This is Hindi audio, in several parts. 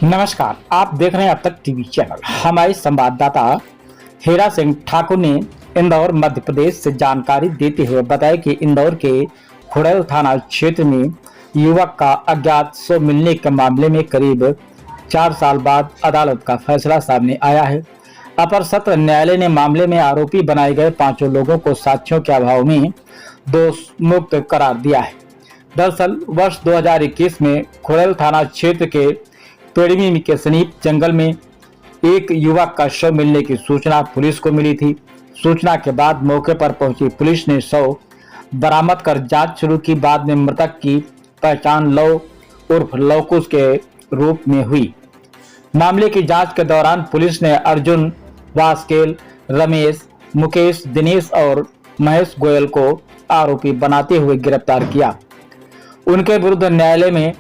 नमस्कार, आप देख रहे हैं अब तक टीवी चैनल। हमारे संवाददाता हेरा सिंह ठाकुर ने इंदौर मध्य प्रदेश से जानकारी देते हुए बताया कि इंदौर के खुड़ैल थाना क्षेत्र में युवक का अज्ञात शव मिलने के मामले में करीब 4 साल बाद अदालत का फैसला सामने आया है। अपर सत्र न्यायालय ने मामले में आरोपी बनाए गए 5 लोगों को साक्ष्यों के अभाव में दोष मुक्त करार दिया है। दरअसल वर्ष 2021 में खुड़ैल थाना क्षेत्र के पेड़मी के समीप जंगल में एक युवक का शव मिलने की सूचना पुलिस को मिली थी। सूचना के बाद मौके पर पहुंची पुलिस ने शव बरामद कर जांच शुरू की। बाद में मृतक की पहचान लव उर्फ लवकुश के रूप में हुई। मामले की जांच के दौरान पुलिस ने अर्जुन, वास्केल, रमेश, मुकेश, दिनेश और महेश गोयल को आरोपी बनाते हुए गिरफ्तार किया। उनके विरुद्ध न्यायालय में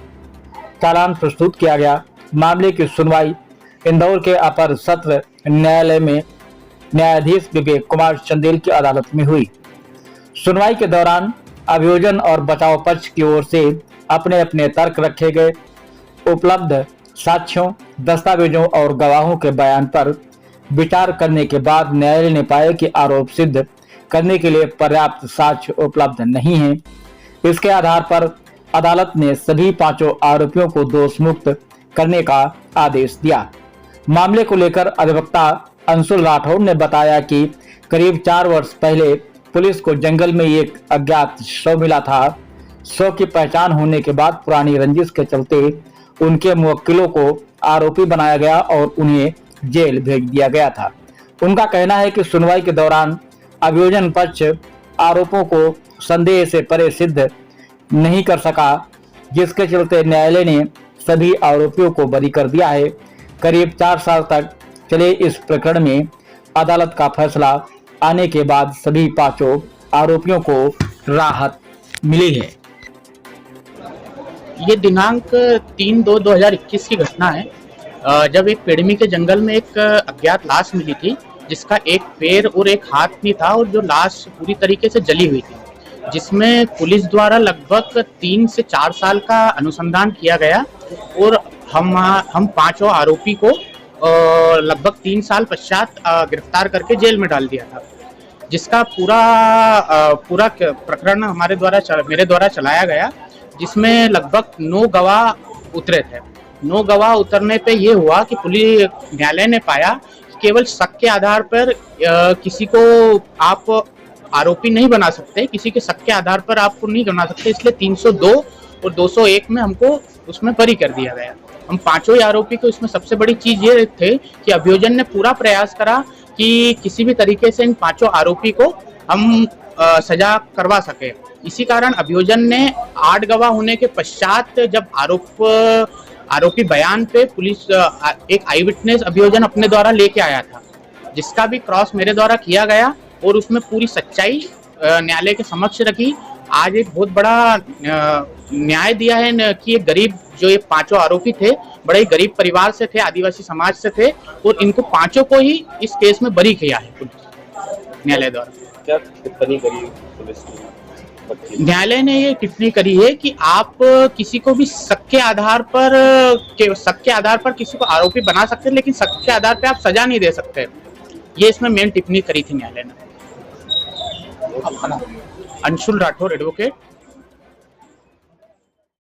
चालान प्रस्तुत किया गया। मामले की सुनवाई इंदौर के अपर सत्र न्यायालय में न्यायाधीश विवेक कुमार चंदेल की अदालत में हुई। सुनवाई के दौरान अभियोजन और बचाव पक्ष की ओर से अपने अपने तर्क रखे गए। उपलब्ध साक्ष्यों, दस्तावेजों और गवाहों के बयान पर विचार करने के बाद न्यायालय ने पाया कि आरोप सिद्ध करने के लिए पर्याप्त साक्ष्य उपलब्ध नहीं है। इसके आधार पर अदालत ने सभी 5 आरोपियों को दोष मुक्त करने का आदेश दिया। मामले को लेकर अधिवक्ता अंशुल राठौर ने बताया कि करीब 4 वर्ष पहले पुलिस को जंगल में एक अज्ञात शव मिला था। शव की पहचान होने के बाद पुरानी रंजिश के चलते उनके मुवक्किलों को आरोपी बनाया गया और उन्हें जेल भेज दिया गया था। उनका कहना है कि सुनवाई के दौरान अभियोजन पक्ष आरोपों को संदेह से परे सिद्ध नहीं कर सका, जिसके चलते न्यायालय ने सभी आरोपियों को बरी कर दिया है। करीब 4 साल तक चले इस प्रकरण में अदालत का फैसला आने के बाद सभी 5 आरोपियों को राहत मिली है। ये दिनांक 3/2/2021 की घटना है, जब एक पेड़मी के जंगल में एक अज्ञात लाश मिली थी, जिसका एक पैर और एक हाथ भी था और जो लाश पूरी तरीके से जली हुई थी, जिसमें पुलिस द्वारा लगभग 3 से 4 साल का अनुसंधान किया गया और हम 5 आरोपी को लगभग 3 साल पश्चात गिरफ्तार करके जेल में डाल दिया था। जिसका पूरा प्रकरण मेरे द्वारा चलाया गया, जिसमें लगभग 9 गवाह उतरे थे। 9 गवाह उतरने पे ये हुआ कि पुलिस न्यायालय ने पाया कि केवल शक के आधार पर किसी को आप आरोपी नहीं बना सकते, किसी के शक के आधार पर आपको नहीं बना सकते, इसलिए 302 और 201 में हमको उसमें बरी कर दिया गया। हम 5 आरोपी को इसमें सबसे बड़ी चीज ये थे कि अभियोजन ने पूरा प्रयास करा कि किसी भी तरीके से इन 5 आरोपी को हम सजा करवा सके। इसी कारण अभियोजन ने 8 गवाह होने के पश्चात जब आरोपी बयान पे पुलिस एक आई विटनेस अभियोजन अपने द्वारा लेके आया था, जिसका भी क्रॉस मेरे द्वारा किया गया और उसमें पूरी सच्चाई न्यायालय के समक्ष रखी। आज एक बहुत बड़ा न्याय दिया है कि ये गरीब जो ये 5 आरोपी थे, बड़े ही गरीब परिवार से थे, आदिवासी समाज से थे और इनको 5 को ही इस केस में बरी किया है न्यायालय द्वारा। क्या टिप्पणी करी पुलिस ने? न्यायालय ने ये टिप्पणी करी है कि आप किसी को भी शक के आधार पर किसी को आरोपी बना सकते हैं, लेकिन शक के आधार पर आप सजा नहीं दे सकते। ये इसमें मेन टिप्पणी करी थी न्यायालय ने। अंशुल राठौर, एडवोकेट।